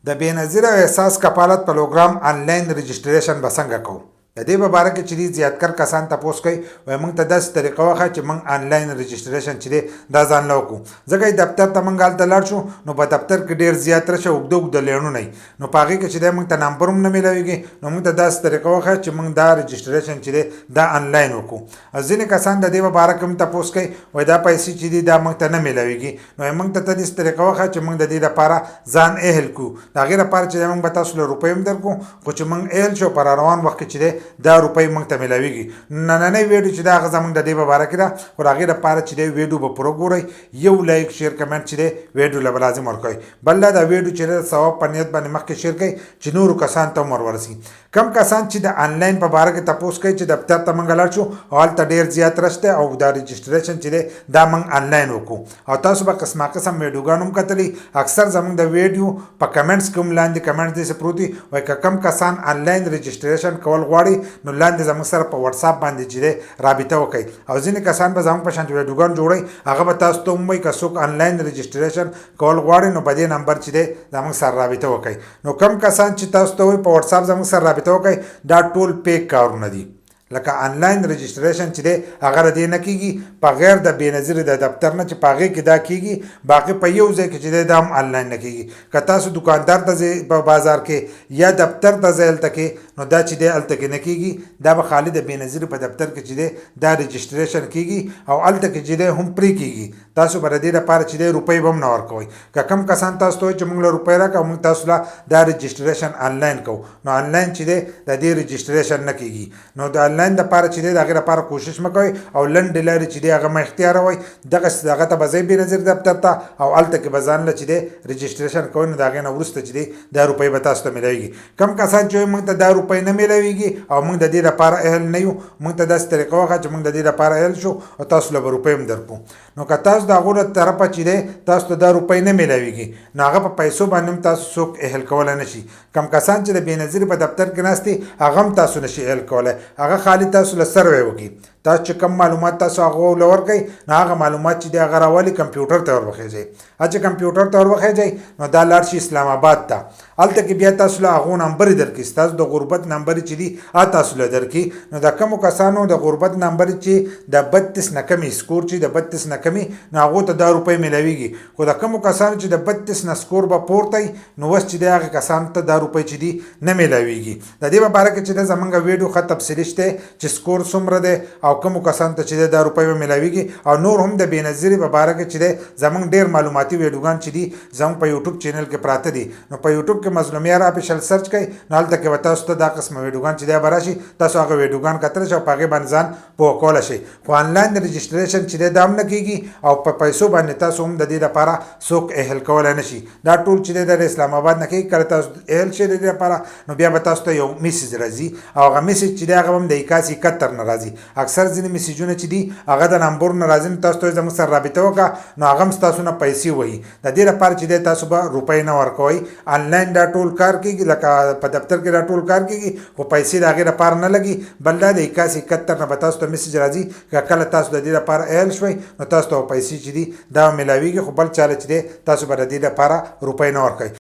د بېنظیره احساس کفالت پروګرام آنلاین رجسټریشن به څنګه کوو؟ د دې په باره کې چې دي زیاتکر کسان تپوس کوي وایي موږ ته داسې طریقه وښایه چې موږ آنلاین رجسټریشن چې دی دا ځان له وکړو ځکه دفتر ته موږ هلته لاړ شو نو په دفتر کې ډېر زیات رشه اوږده اوږده لیڼونه وي نو په هغې کې چې دی موږ ته نمبر هم نه میلاویږي نو موږ ته داسې طریقه وښایه چې موږ دا رجسټریشن چې دی دا آنلاین وکړو ځینې کسان د دې په باره کې هم تپوس کوي وایي دا پیسې چې دي دا موږ ته نه میلاویږي نو موږ ته داسې طریقه وښایه چې موږ د دې لپاره ځان اهل کړو د هغې لپاره چې موږ به تاسو له روپۍ هم درکړو خو چې موږ اهل شو په روان وخت کې چې دی دا روپۍ موږ ته میلاویږي نننۍ ویډیو چې دا هغه زموږ د دې په باره کې ده خو د هغې لپاره چې دی ویډیو به پوره ګورئ یو لایک شیر کمنټ چې دی ویډیو له به لازم ورکوئ بل دا ویډیو چې دی د ثواب په نیت باندې مخکې شیر کوئ چې نورو کسانو ته هم ورورسي کم کسان چې د آنلاین په باره کې تپوس کوي چې دفتر ته موږ لاړ شو او هلته ډېر زیات رش دی او دا رجسټریشن چې دی دا موږ آنلاین وکړو او تاسو به قسمه قسم ویډیوګان هم کتلي اکثر زموږ د ویډیو په کمنټس کې هم لاندې کمنټ داسې پروت وي وایي که کم کسان آنلاین رجسټریشن کول غواړي نو لاندې زموږ سره په واتساپ باندې چې دی رابطه وکړئ او ځینې کسان به زموږ په شانتې ویډیوګان جوړوي هغه به تاسو ته هم وایي که څوک آنلاین رجسټریشن کول غواړي نو په دې نمبر چې دی زموږ سره رابطه وکړئ نو کم کسان چې تاسو ته وایي په واتساپ زموږ سره رابطه وکړئ دا ټول پیک کارونه دي لکه آنلاین رجسټریشن چې دی هغه د دې نه کېږي په غیر د بېنظیرې د دفتر نه چې په هغې کې دا کېږي باقي په یو ځای کې چې دی دا هم آنلاین نه کېږي که تاسو دکاندار ته ځئ په بازار کې یا دفتر ته ځئ هلته کې نو دا چې دی هلته کې نه کېږي دا به خالي د بېنظیرې په دفتر کې چې دی دا رجسټریشن کېږي او هلته کې چې دی هم پرې کېږي تاسو به د دې لپاره چې دی روپۍ به هم نه ورکوئ که کم کسان تاسو ته وایي چې موږ له روپۍ راکړه موږ تاسو له دا رجسټریشن آنلاین کوو نو آنلاین چې دی د دې رجسټریشن نه کېږي نو د آنلاین دپاره چې دی د هغې لپاره کوشش مه کوئ او لنډې لارې چې دی هغه مه اختیاروئ دغسې هغه ته به ځئ بېنظیر دفتر ته او هلته کې به ځان له چې دی رجسټریشن کوئ نو د هغې نه وروسته چې دی دا روپۍ به تاسو ته میلاویږي کم کسان چې وایي موږ ته دا روپۍ نه میلاویږي او موږ د دې لپاره اهل نه یو موږ ته داسې طریقه وښایه چې موږ د دې لپاره اهل شو او تاسو له به روپۍ هم درکړو نو که تاسو د هغو له طرفه چې دی تاسو ته دا روپۍ نه میلاویږي نو هغه په پیسو باندې هم تاسو څوک اهل کولی نه شي کم کسان چې د بېنظیرې په دفتر کې ناست دي هغه هم تاسو نه شي اهل کولی هغه خالي تاسو له سروی وکړي تاسو چې کوم معلومات تاسو هغه له ورکوئ نو هغه معلومات چې دی هغه راولي کمپیوټر ته ور وخیږئ هغه چې کمپیوټر ته ور وخیږئ نو دا لاړ شي اسلام آباد ته هلته کې بیا تاسو له هغو نمبرې درکړي ستاسو د غربت نمبرې چې دي هغه تاسو له درکړي نو د کومو کسانو د غربت نمبرې چې د 32 نه کمې سکور چې د 32 نه کمې نو هغو ته دا روپۍ میلاویږي خو د کومو کسانو چې د 32 نه سکور به پورته وي نو اوس چې دی هغې کسانو ته دا روپۍ چې دي نه میلاویږي د دې په باره کې چې دی زموږ ویډیو ښه تفصیلي شته چې سکور څومره دی او کومو کسانو ته چې دی دا روپۍ به میلاویږي او نور هم د بېنظیرې په باره کې چې دی زموږ ډېر معلوماتي ویډیوګان چې دي زموږ په یوټیوب چینل کې پراته دي نو په یوټیوب کې مظلوم یار اپیشل سرچ کړئ نو هلته کې به تاسو ته دا قسمه ویډیوګان چې دی به راشي تاسو هغه ویډیوګان کتلی شئ او په هغې باندې ځان پوه کولی شئ خو آنلاین رجسټریشن چې دی دا هم نه کېږي او په پیسو باندې تاسو هم د دې لپاره څوک اهل کولی نه شي دا ټول چې دی د اسلام آباد نه کېږي کله تاسو اهل شئ د دې لپاره نو بیا به تاسو ته یو میسج راځي او هغه میسج چې دی هغه هم د 8171 نه راځي اکثر ځینې میسجونه چې دي هغه د نمبر نه راځي نو تاسو ته زموږ سره رابطه وکړه نو هغه هم ستاسو نه پیسې وهي د دې لپاره چې دی تاسو به روپۍ نه ورکوئ آنلاین دا ټول کار کېږي لکه په دفتر کې دا ټول کار کېږي خو پیسې د هغې لپاره نه لګي بل دا د 8171 نه به تاسو ته میسج راځي که کله تاسو د دې لپاره اهل شوئ نو تاسو ته پیسې چې دي دا میلاویږي خو بل چاله چې دی تاسو به د دې لپاره روپۍ نه ورکوئ